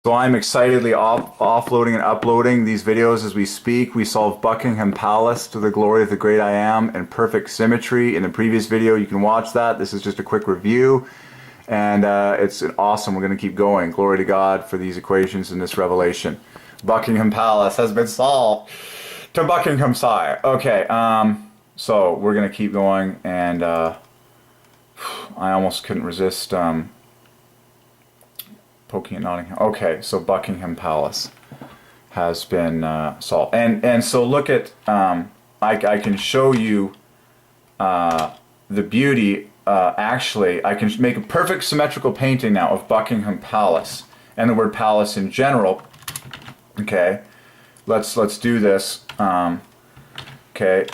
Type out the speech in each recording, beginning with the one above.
So I'm excitedly offloading and uploading these videos as we speak. We solved Buckingham Palace to the glory of the great I am and perfect symmetry in the previous video. You can watch that. This is just a quick review. And it's awesome. We're going to keep going. Glory to God for these equations and this revelation. Buckingham Palace has been solved to Buckinghamshire. Okay, so we're going to keep going. And I almost couldn't resist poking at Nottingham. Okay, so Buckingham Palace has been solved. And so look at, I can show you the beauty. Actually, I can make a perfect symmetrical painting now of Buckingham Palace and the word palace in general. Okay, let's do this. Okay.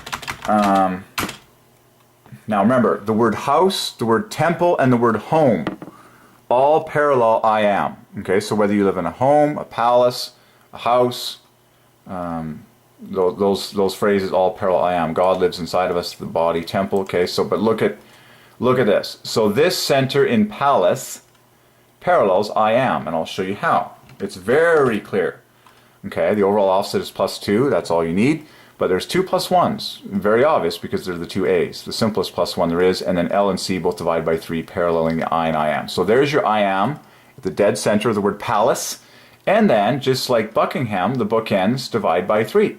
Now remember, the word house, the word temple, and the word home all parallel I am. Okay, so whether you live in a home, a palace, a house, those phrases all parallel I am. God lives inside of us, the body, temple. Okay, so but look at this. So this center in palace parallels I am, and I'll show you how. It's very clear. Okay, the overall offset is +2. That's all you need. But there's 2 plus 1s. Very obvious because they're the 2 A's. The simplest +1 there is, and then L and C both divide by 3, paralleling the I and I am. So there's your I am at the dead center of the word palace. And then, just like Buckingham, the bookends divide by 3.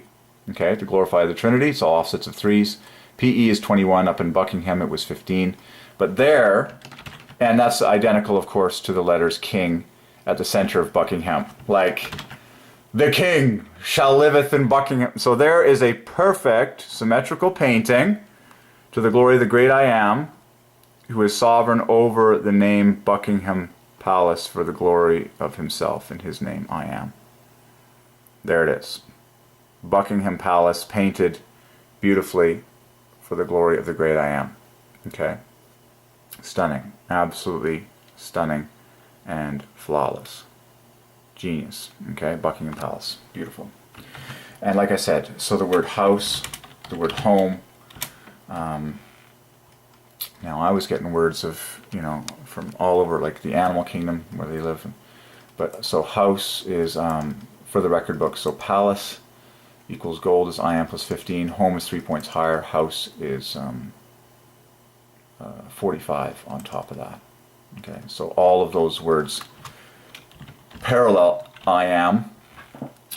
Okay, to glorify the Trinity, it's all offsets of 3's. PE is 21, up in Buckingham it was 15. But there, and that's identical, of course, to the letters king at the center of Buckingham. Like, the king shall liveth in Buckingham. So there is a perfect symmetrical painting to the glory of the great I am, who is sovereign over the name Buckingham Palace for the glory of himself in his name I am. There it is. Buckingham Palace painted beautifully for the glory of the great I am. Okay. Stunning. Absolutely stunning and flawless. Genius. Okay, Buckingham Palace. Beautiful. And like I said, so the word house, the word home. Now I was getting words of, from all over, like the animal kingdom where they live. But so house is, for the record book, so palace equals gold is I am plus 15. Home is 3 points higher. House is 45 on top of that. Okay, so all of those words parallel I am,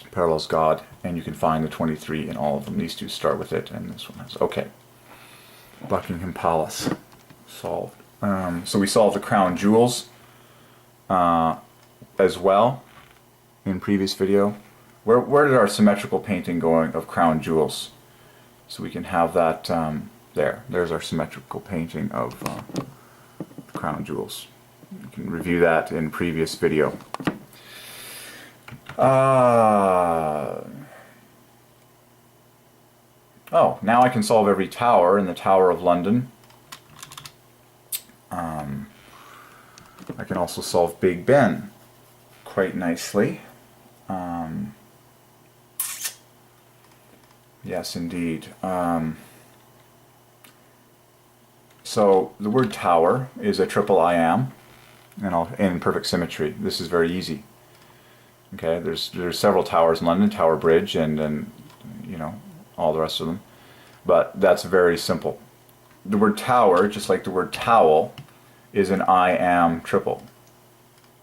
parallels God, and you can find the 23 in all of them. These two start with it, and this one has. Okay, Buckingham Palace solved. So we solved the crown jewels as well in previous video. Where did our symmetrical painting going of crown jewels? So we can have that there. There's our symmetrical painting of crown jewels. You can review that in previous video. Oh, now I can solve every tower in the Tower of London. I can also solve Big Ben quite nicely. Yes, indeed. So the word tower is a triple I am, and in perfect symmetry. This is very easy. Okay, there's several towers in London, Tower Bridge, and all the rest of them. But that's very simple. The word tower, just like the word towel, is an I am triple.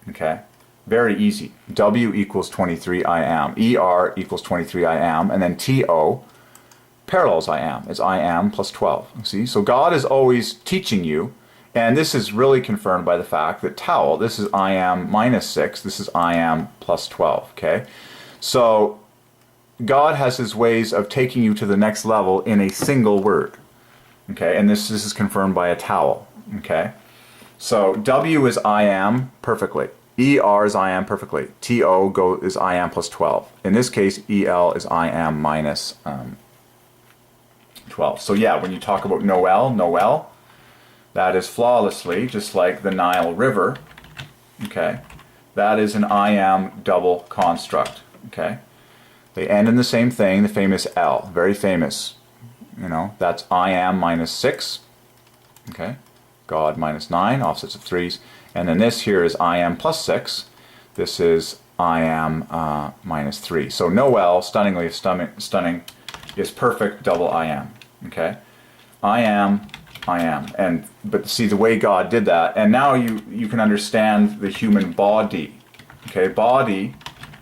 Okay, very easy. W equals 23 I am. ER equals 23 I am, and then TO parallels I am. It's I am plus 12. See, so God is always teaching you. And this is really confirmed by the fact that towel, this is I am minus 6, this is I am plus 12, okay? So God has his ways of taking you to the next level in a single word, okay? And this is confirmed by a towel, okay? So W is I am perfectly. ER is I am perfectly. TO is I am plus 12. In this case, EL is I am minus 12. So yeah, when you talk about Noel, that is flawlessly, just like the Nile River, okay? That is an I am double construct, okay? They end in the same thing, the famous L, very famous. That's I am minus 6, okay? God minus 9, offsets of 3's. And then this here is I am plus 6. This is I am minus 3. So Noel, stunningly stunning, is perfect double I am. Okay? I am. But see the way God did that, and now you can understand the human body. Okay? Body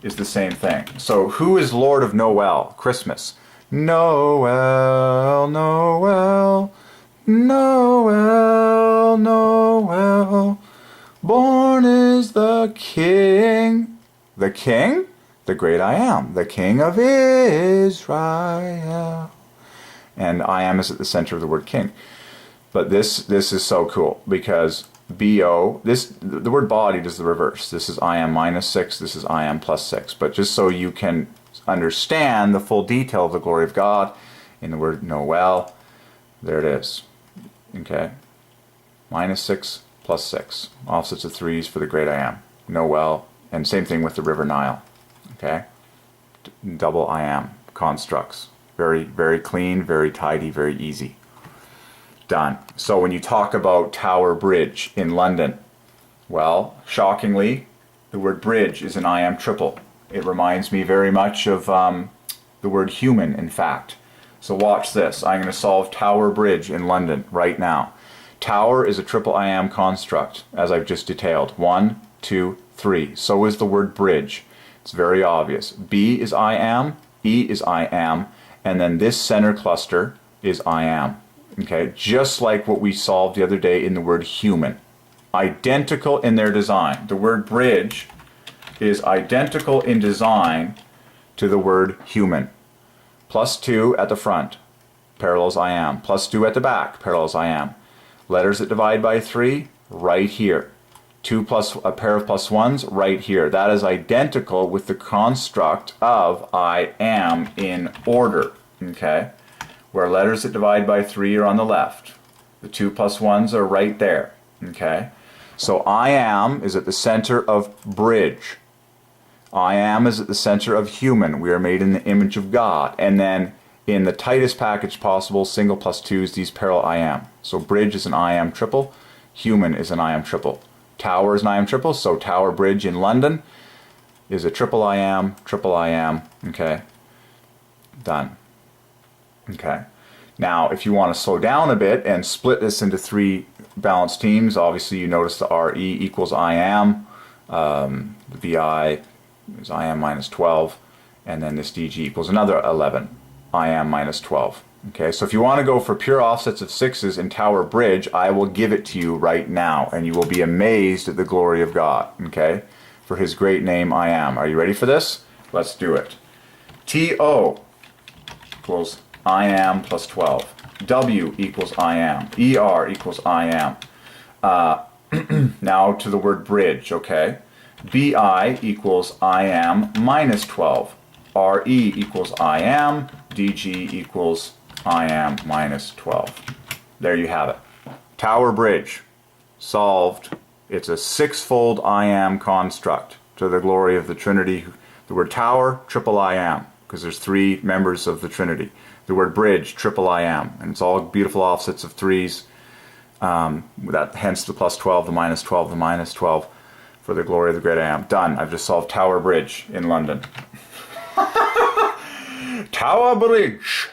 is the same thing. So who is Lord of Noel? Christmas. Noel, Noel, Noel, Noel. Born is the King. The King? The great I am. The King of Israel. And I am is at the center of the word king. But this is so cool because BO, the word body does the reverse. This is I am minus 6, this is I am plus 6. But just so you can understand the full detail of the glory of God in the word Noel, there it is. Okay? Minus 6 plus 6. Opposites of 3's for the great I am. Noel, and same thing with the river Nile. Okay? Double I am constructs. Very, very clean, very tidy, very easy. Done. So when you talk about Tower Bridge in London, well, shockingly, the word bridge is an I am triple. It reminds me very much of the word human, in fact. So watch this. I'm going to solve Tower Bridge in London right now. Tower is a triple I am construct, as I've just detailed. 1, 2, 3. So is the word bridge. It's very obvious. B is I am, E is I am, and then this center cluster is I am. Okay, just like what we solved the other day in the word human. Identical in their design. The word bridge is identical in design to the word human. Plus 2 at the front, parallels I am. Plus 2 at the back, parallels I am. Letters that divide by 3, right here. 2 plus a pair of plus 1's, right here. That is identical with the construct of I am in order. Okay? Where letters that divide by 3 are on the left. The 2 plus 1's are right there. Okay? So I am is at the center of bridge. I am is at the center of human. We are made in the image of God. And then in the tightest package possible, single plus 2's, these parallel I am. So bridge is an I am triple. Human is an I am triple. Tower is an I am triple. So Tower Bridge in London is a triple I am. Okay? Done. Okay. Now, if you want to slow down a bit and split this into 3 balanced teams, obviously you notice the RE equals I am. The VI is I am minus 12. And then this DG equals another 11. I am minus 12. Okay, so if you want to go for pure offsets of 6's in Tower Bridge, I will give it to you right now, and you will be amazed at the glory of God, okay? For His great name, I am. Are you ready for this? Let's do it. TO equals I am plus 12. W equals I am. ER equals I am. Now to the word bridge, okay? BI equals I am minus 12. RE equals I am. DG equals I am minus 12. There you have it. Tower Bridge. Solved. It's a 6-fold I am construct to the glory of the Trinity. The word tower, triple I am, because there's 3 members of the Trinity. The word bridge, triple I am, and it's all beautiful offsets of 3's. Hence the plus 12, the minus 12, the minus 12 for the glory of the great I am. Done. I've just solved Tower Bridge in London. Tower Bridge.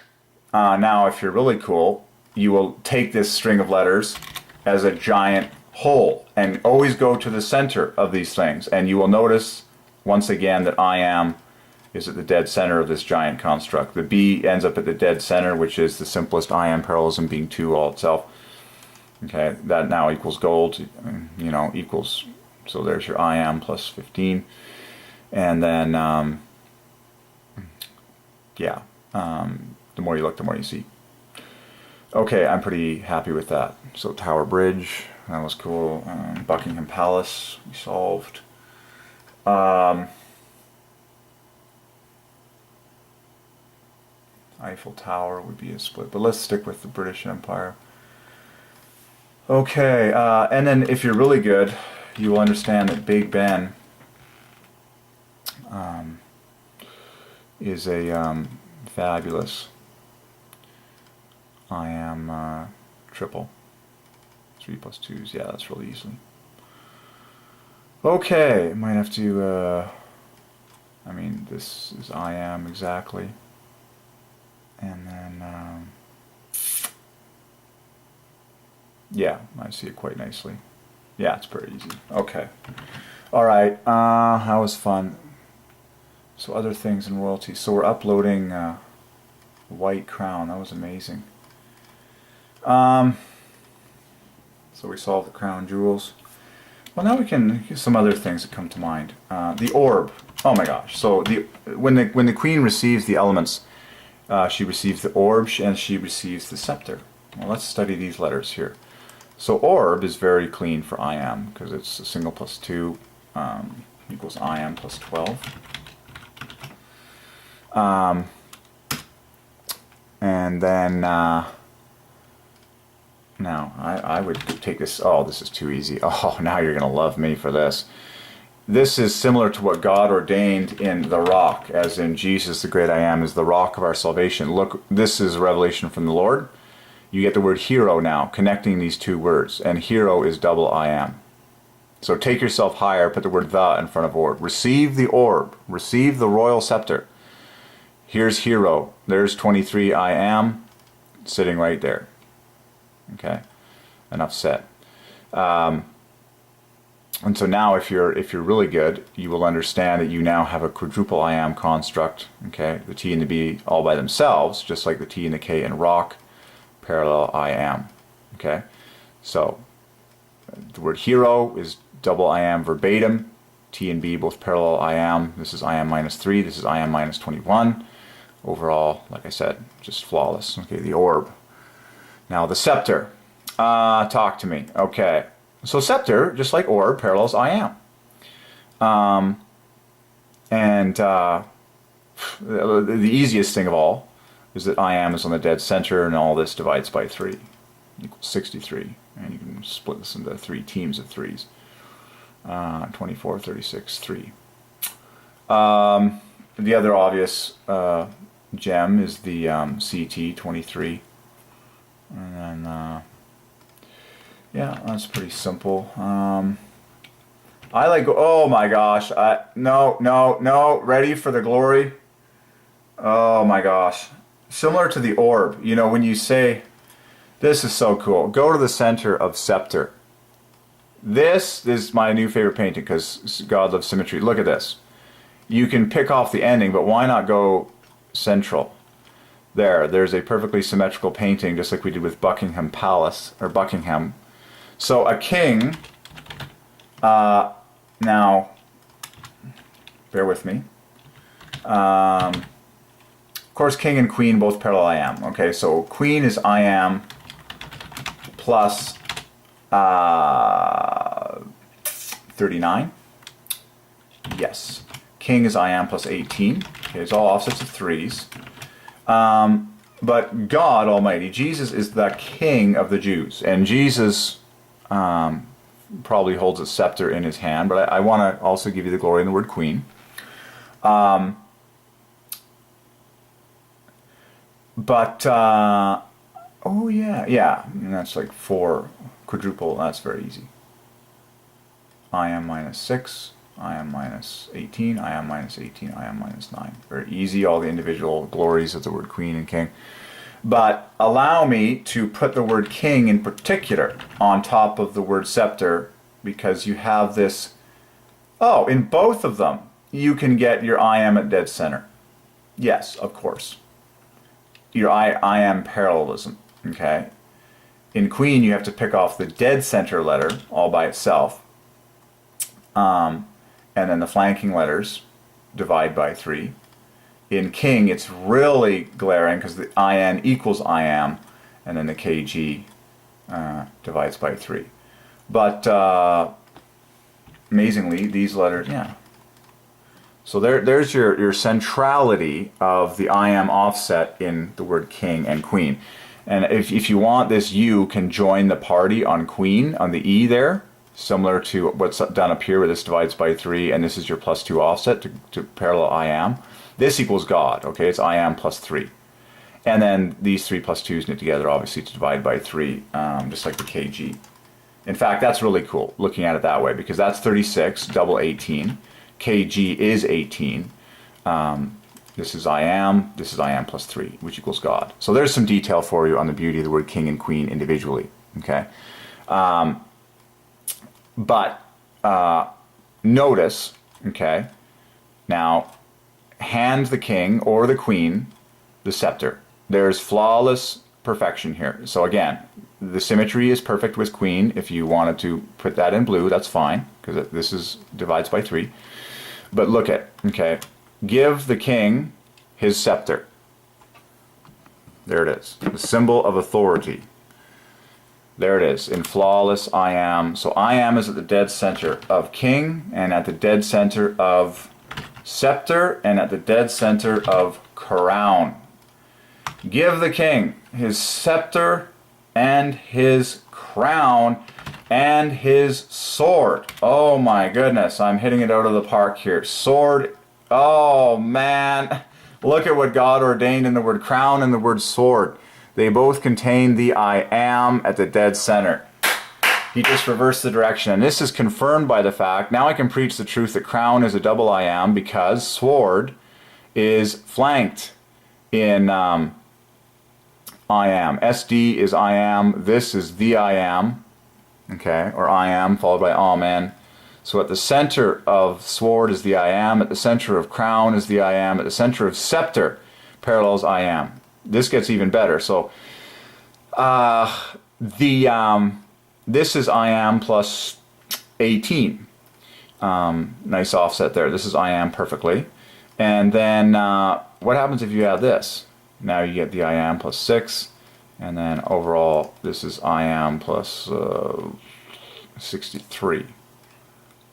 Now, if you're really cool, you will take this string of letters as a giant whole and always go to the center of these things. And you will notice, once again, that I am is at the dead center of this giant construct. The B ends up at the dead center, which is the simplest I am parallelism being 2 all itself. Okay, that now equals gold, equals, so there's your I am plus 15. And then, the more you look, the more you see. Okay, I'm pretty happy with that. So Tower Bridge, that was cool. Buckingham Palace, we solved. Eiffel Tower would be a split, but let's stick with the British Empire. Okay, and then if you're really good, you will understand that Big Ben is a fabulous I am triple. 3 plus 2's, yeah, that's really easily. Okay, might have to this is I am exactly. And then, yeah, I see it quite nicely. Yeah, it's pretty easy. Okay. All right. That was fun. So other things in royalty. So we're uploading White Crown. That was amazing. So we solved the crown jewels. Well, now we can get some other things that come to mind. The orb. Oh my gosh. So when the queen receives the elements, she receives the orb and she receives the scepter. Well, let's study these letters here. So orb is very clean for I am because it's a single plus 2 equals I am plus 12. And then now I would take this. Oh, this is too easy. Oh, now you're going to love me for this. This is similar to what God ordained in the rock, as in Jesus, the great I am, is the rock of our salvation. Look, this is revelation from the Lord. You get the word hero now, connecting these two words, and hero is double I am. So take yourself higher, put the word the in front of orb. Receive the orb, receive the royal scepter. Here's hero, there's 23 I am, sitting right there. Okay, enough said. And so now if you're really good, you will understand that you now have a quadruple I am construct. Okay, the T and the B all by themselves, just like the T and the K in rock, parallel I am. Okay, so the word hero is double I am verbatim. T and B both parallel I am. This is I am minus 3. This is I am minus 21. Overall, like I said, just flawless. Okay, the orb. Now the scepter. Talk to me. Okay. So scepter, just like orb, parallels I am. The easiest thing of all is that I am is on the dead center, and all this divides by 3, equals 63. And you can split this into 3 teams of 3s. 24, 36, 3. The other obvious gem is the CT, 23. And then, yeah, that's pretty simple. I like, oh my gosh, no, ready for the glory? Oh my gosh. Similar to the orb, you know, when you say, this is so cool, go to the center of Sceptre. This is my new favorite painting because God loves symmetry. Look at this. You can pick off the ending, but why not go central? There's a perfectly symmetrical painting, just like we did with Buckingham Palace, or Buckingham. So a king, now, bear with me. Of course, king and queen both parallel I am. Okay, so queen is I am plus 39. Yes. King is I am plus 18. Okay, it's all offsets of 3s. But God Almighty, Jesus is the King of the Jews, and Jesus probably holds a scepter in his hand, but I want to also give you the glory in the word queen. Oh yeah, and that's like 4 quadruple, that's very easy. I am minus 6, I am minus 18, I am minus 18, I am minus 9. Very easy, all the individual glories of the word queen and king. But allow me to put the word king in particular on top of the word scepter, because you have this, oh, in both of them, you can get your I am at dead center. Yes, of course. Your I am parallelism, okay? In queen, you have to pick off the dead center letter all by itself. And then the flanking letters divide by 3. In king, it's really glaring because the IN equals I am, and then the KG divides by 3. But amazingly, these letters, yeah. So there's your centrality of the I am offset in the word king and queen. And if you want, this U can join the party on queen, on the E there, similar to what's done up here where this divides by 3, and this is your plus 2 offset to parallel I am. This equals God, okay? It's I am plus 3. And then these 3 plus 2s knit together, obviously, to divide by 3, just like the KG. In fact, that's really cool, looking at it that way, because that's 36, double 18. KG is 18. This is I am plus 3, which equals God. So there's some detail for you on the beauty of the word king and queen individually. Okay, but notice, okay, now hand the king or the queen the scepter. There's flawless perfection here. So again, the symmetry is perfect with queen. If you wanted to put that in blue, that's fine, because this is divides by 3. But look at, okay, give the king his scepter. There it is, the symbol of authority. There it is, in flawless I am. So I am is at the dead center of king, and at the dead center of scepter, and at the dead center of crown. Give the king his scepter and his crown and his sword. Oh my goodness, I'm hitting it out of the park here. Sword, oh man. Look at what God ordained in the word crown and the word sword. They both contain the I am at the dead center. He just reversed the direction, and this is confirmed by the fact, now I can preach the truth that crown is a double I am, because sword is flanked in I am. SD is I am, this is the I am, okay, or I am followed by amen. So at the center of sword is the I am, at the center of crown is the I am, at the center of scepter parallels I am. This gets even better. So this is I am plus 18. Nice offset there. This is I am perfectly. And then what happens if you add this? Now you get the I am plus 6. And then overall, this is I am plus 63.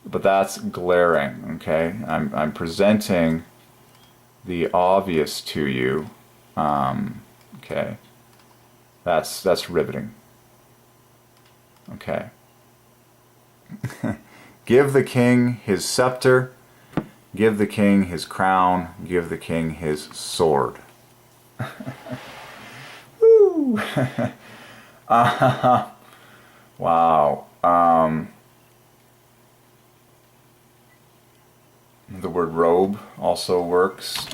But that's glaring, okay? I'm presenting the obvious to you. Okay. That's riveting. Okay. Give the king his scepter, give the king his crown, give the king his sword. Woo! Wow. The word robe also works.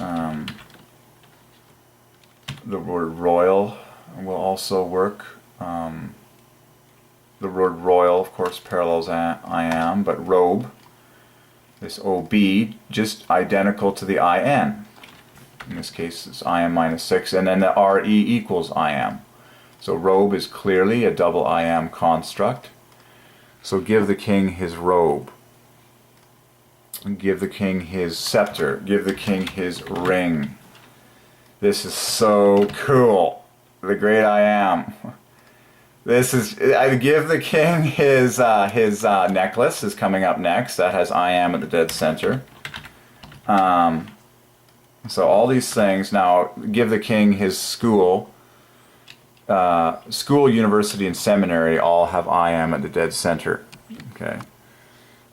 The word royal will also work. The word royal, of course, parallels I am, but robe, this OB, just identical to the IN. In this case, it's I am minus 6, and then the RE equals I am. So robe is clearly a double I am construct. So give the king his robe. Give the king his scepter. Give the king his ring. This is so cool. The great I am. This is, I give the king his necklace is coming up next. That has I am at the dead center. So all these things. Now give the king his school. School, university, and seminary all have I am at the dead center. Okay.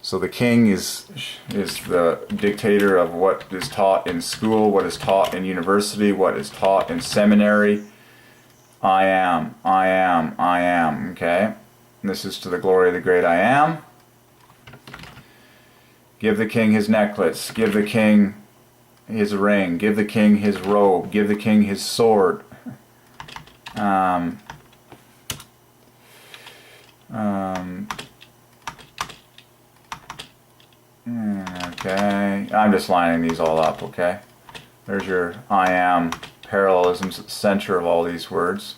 So the king is the dictator of what is taught in school, what is taught in university, what is taught in seminary. I am, okay? And this is to the glory of the great I am. Give the king his necklace, give the king his ring, give the king his robe, give the king his sword. Okay, I'm just lining these all up, okay? There's your I am parallelisms at the center of all these words.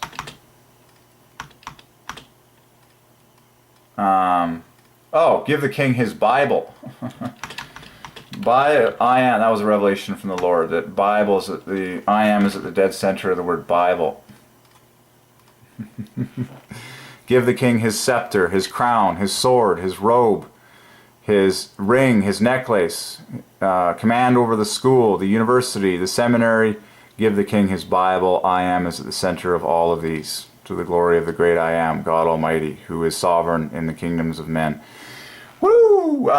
Oh, give the king his Bible. I am, that was a revelation from the Lord, that Bible is at the, I am is at the dead center of the word Bible. Give the king his scepter, his crown, his sword, his robe, his ring, his necklace, command over the school, the university, the seminary. Give the king his Bible. I am is at the center of all of these, to the glory of the great I am, God Almighty, who is sovereign in the kingdoms of men. Woo!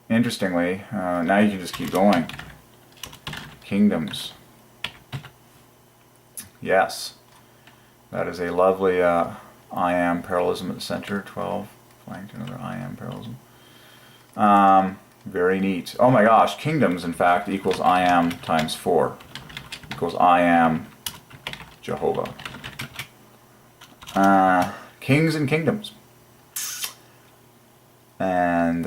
Interestingly, now you can just keep going. Kingdoms. Yes. That is a lovely I am parallelism at the center, 12. Flanked another I am parallelism. Very neat. Oh my gosh, kingdoms, in fact, equals I am times 4. Equals I am Jehovah. Kings and kingdoms. And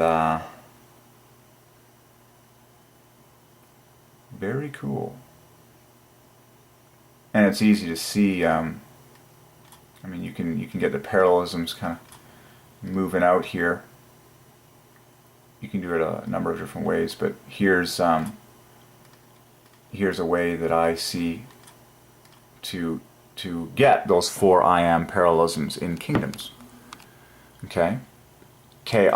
very cool. And it's easy to see. I mean, you can get the parallelisms kind of moving out here. You can do it a number of different ways, but here's a way that I see to get those 4 I am parallelisms in kingdoms. Okay, Ki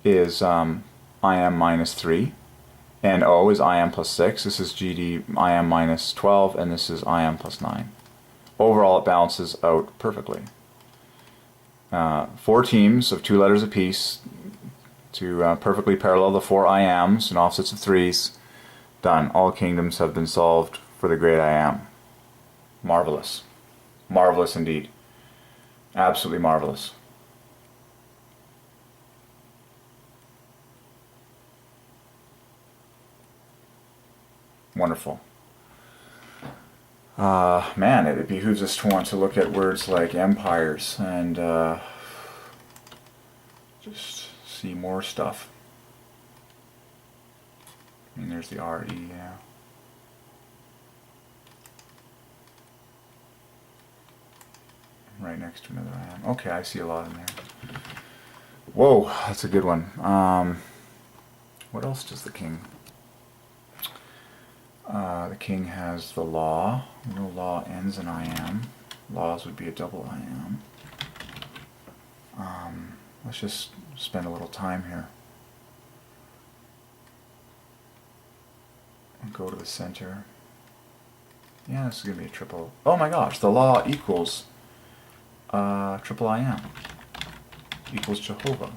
is I am minus 3. NO is I am plus 6, this is GD I am minus 12, and this is I am plus 9. Overall it balances out perfectly. 4 teams of 2 letters apiece to perfectly parallel the 4 I ams and offsets of 3's. Done. All kingdoms have been solved for the great I am. Marvelous. Marvelous indeed. Absolutely marvelous. Wonderful. Man, it behooves us to want to look at words like empires and just see more stuff. I mean, there's the RE, yeah. Right next to another I am. Okay, I see a lot in there. Whoa, that's a good one. What else does the king? The king has the law. No law ends in I am. Laws would be a double I am. Let's just spend a little time here. Go to the center. Yeah, this is going to be a triple. Oh my gosh, the law equals triple I am. Equals Jehovah.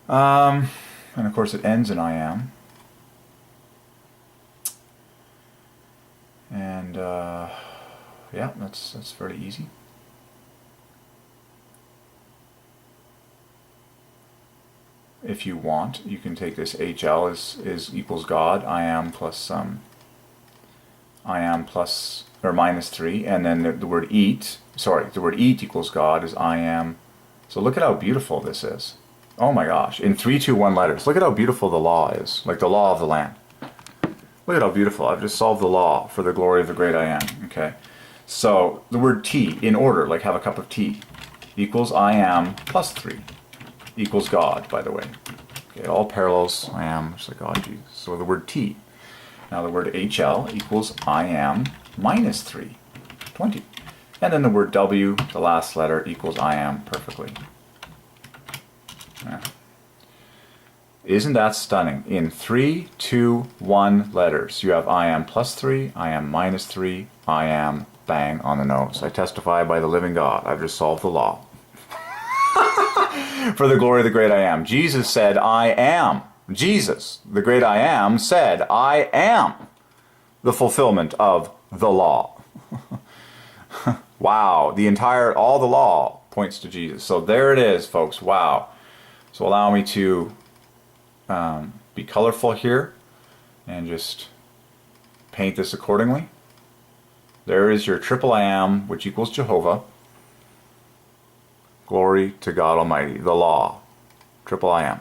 And of course it ends in I am. And yeah, that's very easy. If you want, you can take this HL is equals God, I am plus or minus 3, and then the word eat, sorry, the word eat equals God is I am. So look at how beautiful this is. Oh my gosh, in 3, 2, 1 letters. Look at how beautiful the law is, like the law of the land. Look at how beautiful. I've just solved the law for the glory of the great I am. Okay, so the word tea in order, like have a cup of tea, equals I am plus 3. Equals God, by the way. Okay, all parallels I am, just like God, Jesus. So the word T. Now the word HL equals I am minus 3, 20. And then the word W, the last letter, equals I am perfectly. Yeah. Isn't that stunning? In 3, 2, 1 letters, you have I am plus 3, I am minus 3, I am bang on the nose. I testify by the living God. I've just solved the law. For the glory of the great I am. Jesus said, I am. Jesus, the great I am, said, I am the fulfillment of the law. Wow, all the law points to Jesus. So there it is, folks. Wow. So allow me to be colorful here and just paint this accordingly. There is your triple I am, which equals Jehovah. Glory to God Almighty, the law, triple I am.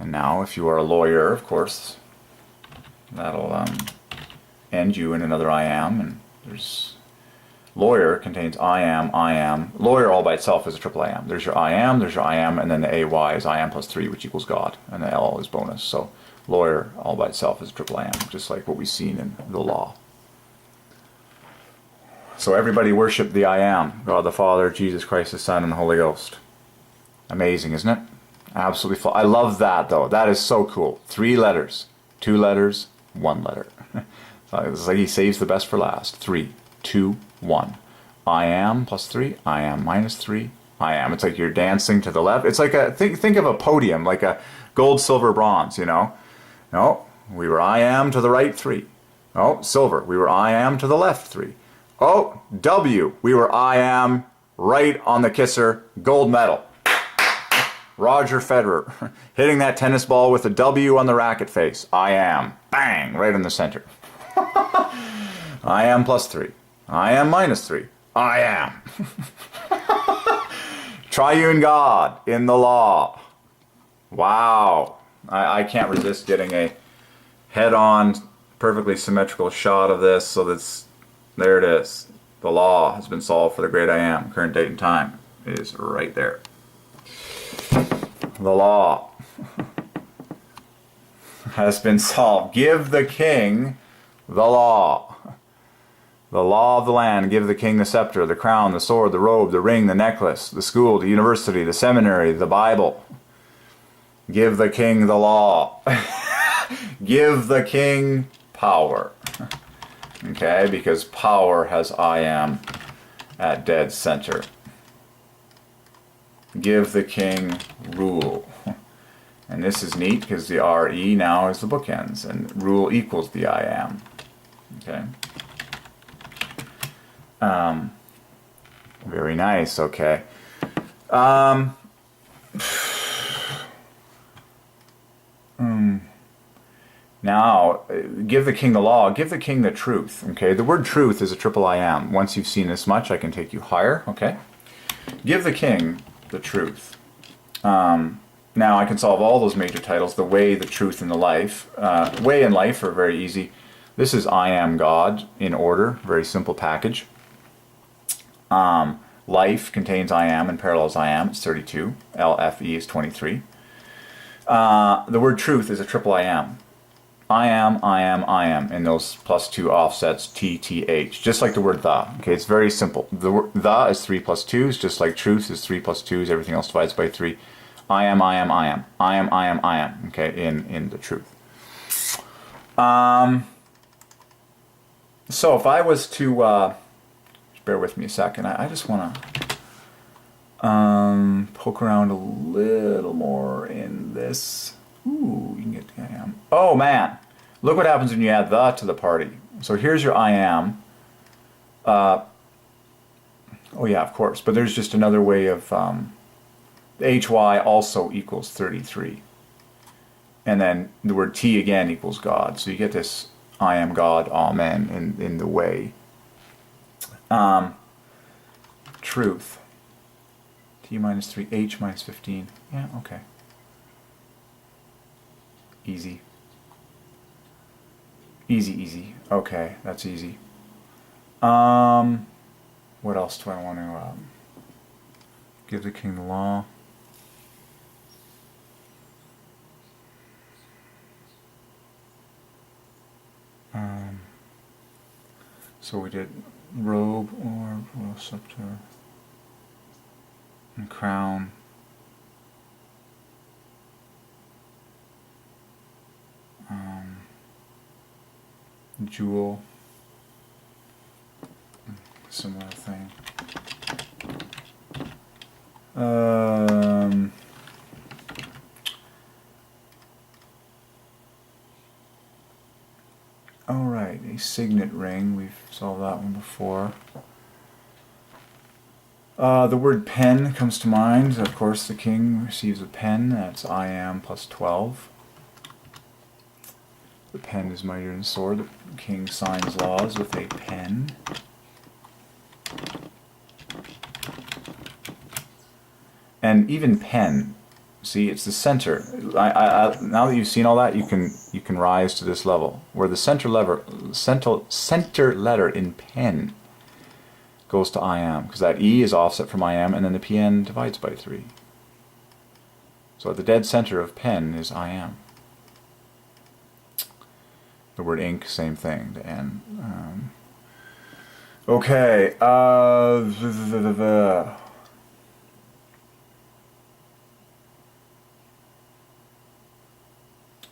And now, if you are a lawyer, of course, that'll end you in another I am. And there's lawyer contains I am. Lawyer all by itself is a triple I am. There's your I am, and then the AY is I am plus 3, which equals God, and the L is bonus. So lawyer all by itself is a triple I am, just like what we've seen in the law. So everybody worship the I am, God the Father, Jesus Christ the Son, and the Holy Ghost. Amazing, isn't it? Absolutely full. I love that, though. That is so cool. 3 letters, 2 letters, 1 letter. It's like he saves the best for last. 3, 2, 1. I am plus 3, I am minus 3, I am. It's like you're dancing to the left. It's like think of a podium, like a gold, silver, bronze, you know? No, we were I am to the right 3. Oh, silver, we were I am to the left 3. Oh, W, we were I am right on the kisser, gold medal. Roger Federer hitting that tennis ball with a W on the racket face. I am. Bang! Right in the center. I am +3. I am -3. I am. Triune God in the law. Wow. I can't resist getting a head-on, perfectly symmetrical shot of this. So there it is. The law has been solved for the great I am. Current date and time is right there. The law has been solved. Give the king the law. The law of the land. Give the king the scepter, the crown, the sword, the robe, the ring, the necklace, the school, the university, the seminary, the Bible. Give the king the law. Give the king power. Okay, because power has I am at dead center. Give the king rule. And this is neat because the RE now is the bookends, and rule equals the I am. Okay. Very nice. Okay. Now, give the king the law, give the king the truth. Okay, the word truth is a triple I am. Once you've seen this much, I can take you higher. Okay, give the king the truth. Now I can solve all those major titles: the way, the truth, and the life. Way and life are very easy. This is I am God in order, very simple package. Life contains I am and parallels I am. It's 32. LFE is 23. The word truth is a triple I am. I am, I am, I am, in those +2 offsets, TTH, just like the word the. Okay, it's very simple. The is 3 + 2s, just like truth is 3 + 2s, everything else divides by 3. I am, I am, I am. I am, I am, I am, okay, in the truth. So if I was to, just bear with me a second, I just want to poke around a little more in this. Ooh, you can get the I am. Oh man, look what happens when you add the to the party. So here's your I am. Oh yeah, of course. But there's just another way of HY also equals 33. And then the word T again equals God. So you get this I am God, Amen, in the way. Truth. T -3, H -15. Yeah, okay. Easy. Easy, easy. Okay, that's easy. What else do I want to give the king the law? So we did robe or scepter and crown. Jewel, similar thing. Alright, a signet ring, we've solved that one before. The word pen comes to mind. Of course, the king receives a pen. That's I am +12. The pen is mightier than sword. The king signs laws with a pen. And even pen, see, it's the center. Now that you've seen all that, you can rise to this level where the center letter in pen goes to I am, because that E is offset from I am, and then the PN divides by 3. So at the dead center of pen is I am. The word ink, same thing, the N. Okay,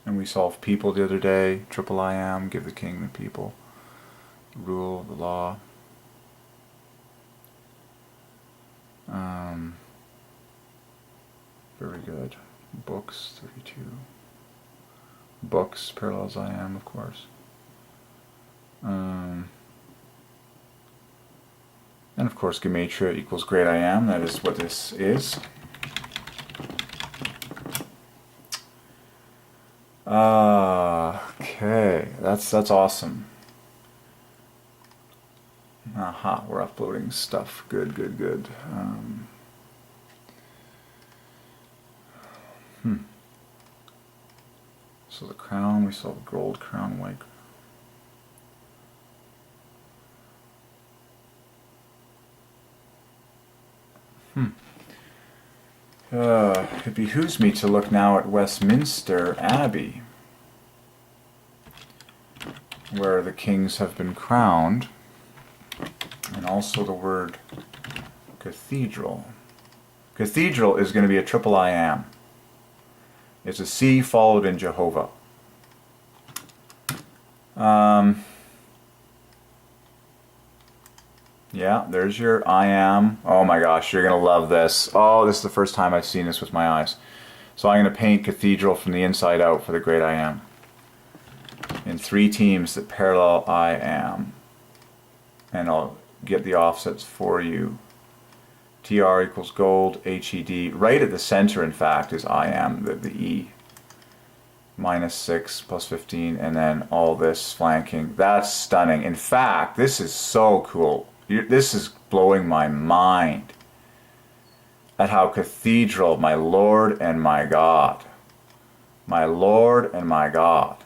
and we solved people the other day. Triple I am, give the king the people. Rule, the law. Very good. Books, 32. Books, parallels I am, of course. And of course Gematria equals great I am. That is what this is. Okay, that's awesome. Aha, we're uploading stuff. Good, good, good. So the crown, we saw the gold crown, white. It behooves me to look now at Westminster Abbey, where the kings have been crowned, and also the word cathedral. Cathedral is going to be a triple I am. It's a C followed in Jehovah. Yeah, there's your I am. Oh my gosh, you're going to love this. Oh, this is the first time I've seen this with my eyes. So I'm going to paint cathedral from the inside out for the great I am. In 3 teams that parallel I am. And I'll get the offsets for you. TR equals gold, HED. Right at the center, in fact, is I am, the E. -6 plus 15, and then all this flanking. That's stunning. In fact, this is so cool. This is blowing my mind at how cathedral, my Lord and my God. My Lord and my God.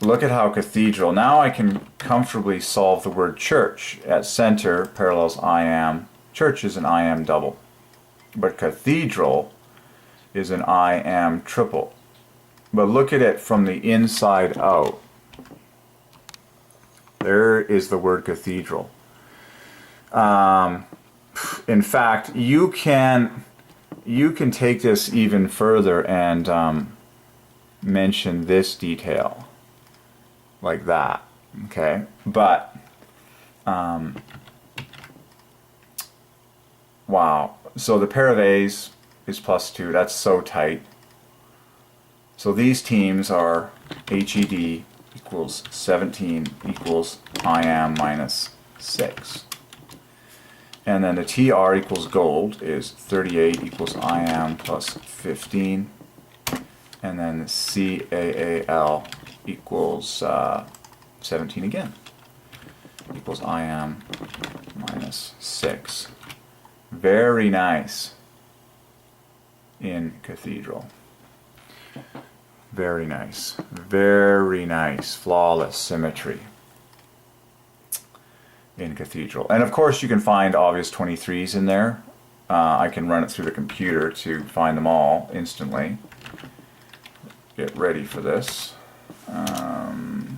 Look at how cathedral. Now I can comfortably solve the word church. At center parallels I am. Church is an I am double. But cathedral is an I am triple. But look at it from the inside out. There is the word cathedral. In fact, you can take this even further and mention this detail like that. Okay, but wow. So the pair of A's is +2. That's so tight. So these teams are HED equals 17 equals I am -6. And then the TR equals gold is 38 equals I am plus 15. And then the CAAL equals 17 again. Equals I am -6. Very nice in cathedral. Very nice. Very nice. Flawless symmetry in cathedral. And of course you can find obvious 23s in there. I can run it through the computer to find them all instantly. Get ready for this.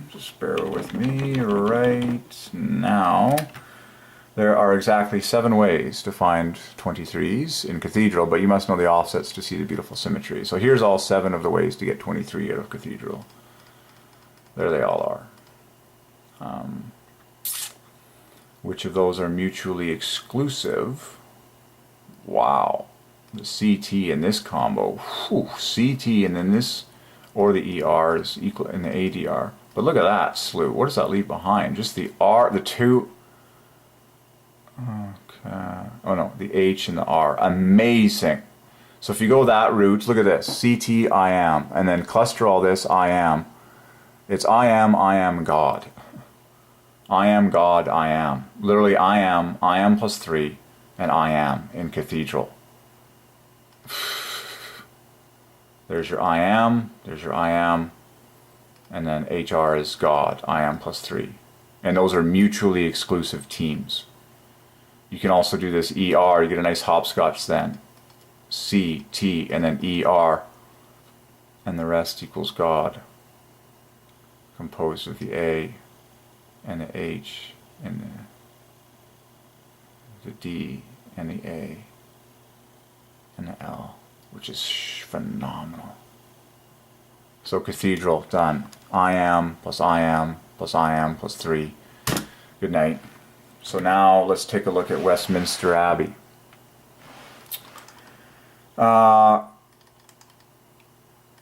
Just bear with me right now. There are exactly 7 ways to find 23s in cathedral, but you must know the offsets to see the beautiful symmetry. So here's all 7 of the ways to get 23 out of cathedral. There they all are. Which of those are mutually exclusive? Wow. The CT in this combo. Whew, CT and then this, or the ER is equal in the ADR. But look at that slew. What does that leave behind? Just the R, the 2. Okay. Oh no, the H and the R. Amazing. So if you go that route, look at this. CT, I am. And then cluster all this, I am. It's I am God. I am God, I am. Literally I am +3, and I am in cathedral. There's your I am, there's your I am, and then HR is God, I am +3. And those are mutually exclusive teams. You can also do this ER, you get a nice hopscotch then. C, T, and then ER, and the rest equals God, composed of the A, and the H, and the D, and the A, and the L, which is phenomenal. So cathedral, done. I am plus I am plus I am plus 3. Good night. So now let's take a look at Westminster Abbey.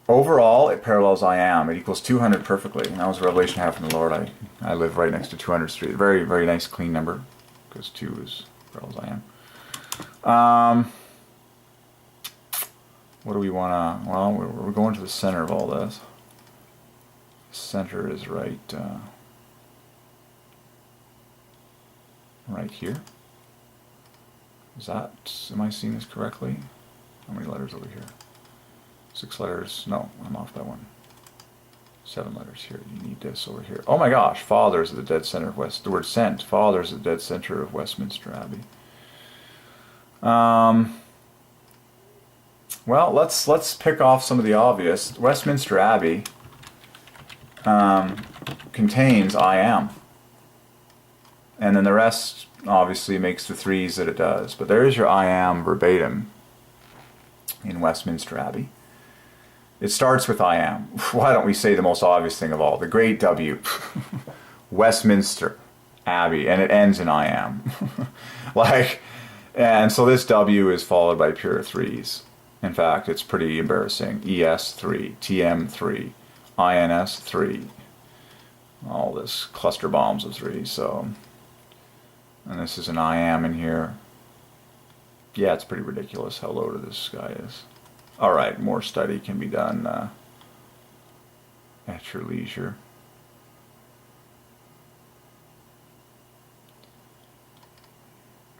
Overall, it parallels I am. It equals 200 perfectly. And that was a revelation I have from the Lord. I live right next to 200 Street. Very, very nice, clean number. Because 2 is parallels I am. what do we want to, well, we're going to the center of all this. Center is right right here. Is that, am I seeing this correctly? How many letters over here? 6 letters, no, I'm off by 1. 7 letters here, you need this over here. Oh my gosh, Father is at the dead center of the word sent, Father is at the dead center of Westminster Abbey. Well, let's pick off some of the obvious. Westminster Abbey contains I am. And then the rest obviously makes the 3s that it does. But there is your I am verbatim in Westminster Abbey. It starts with I am. Why don't we say the most obvious thing of all? The great W. Westminster Abbey. And it ends in I am. And so this W is followed by pure 3s. In fact, it's pretty embarrassing. ES3, TM3, INS3. All this cluster bombs of 3. So, and this is an I am in here. Yeah, it's pretty ridiculous how loaded this guy is. Alright, more study can be done at your leisure.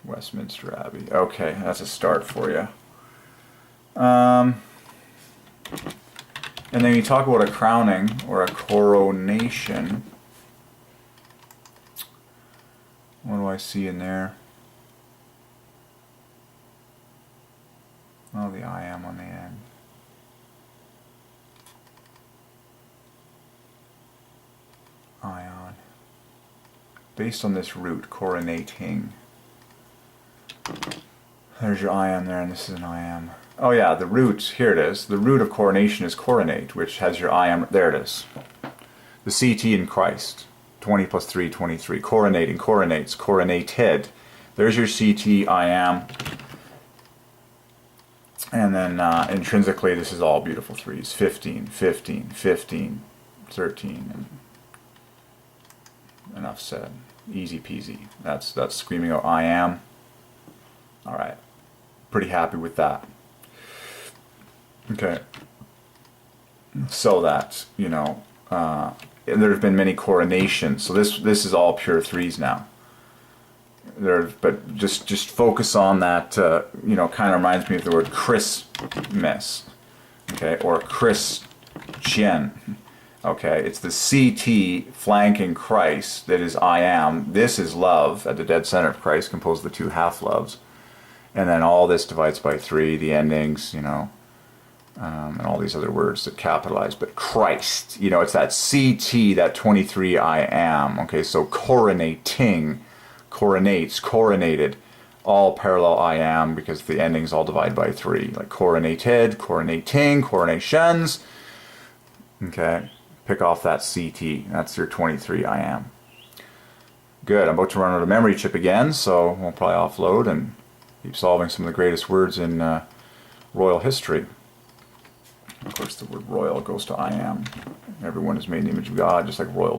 Westminster Abbey. Okay, that's a start for you. And then you talk about a crowning or a coronation. What do I see in there? Oh, the I am on the end. Ion. Based on this root, coronating. There's your I am there, and this is an I am. Oh yeah, the root, here it is. The root of coronation is coronate, which has your I am, there it is. The CT in Christ. 20 plus 3, 23. Coronating, coronates, coronated. There's your CT, I am. And then intrinsically, this is all beautiful 3s. 15, 15, 15, 13. And enough said. Easy peasy. That's screaming out I am. Alright. Pretty happy with that. Okay. So that, you know, there have been many coronations. So this is all pure 3s now. But just focus on that. You know, kind of reminds me of the word Christmas, okay, or Christian. Okay, it's the CT flanking Christ that is I am. This is love at the dead center of Christ, composed of the 2 half loves, and then all this divides by 3. The endings, you know. And all these other words that capitalize, but Christ, you know, it's that CT, that 23 I am, okay, so coronating, coronates, coronated, all parallel I am, because the endings all divide by 3, like coronated, coronating, coronations, okay, pick off that CT, that's your 23 I am. Good, I'm about to run out of memory chip again, so we'll probably offload and keep solving some of the greatest words in royal history. Of course, the word royal goes to I am. Everyone is made in the image of God, just like royal.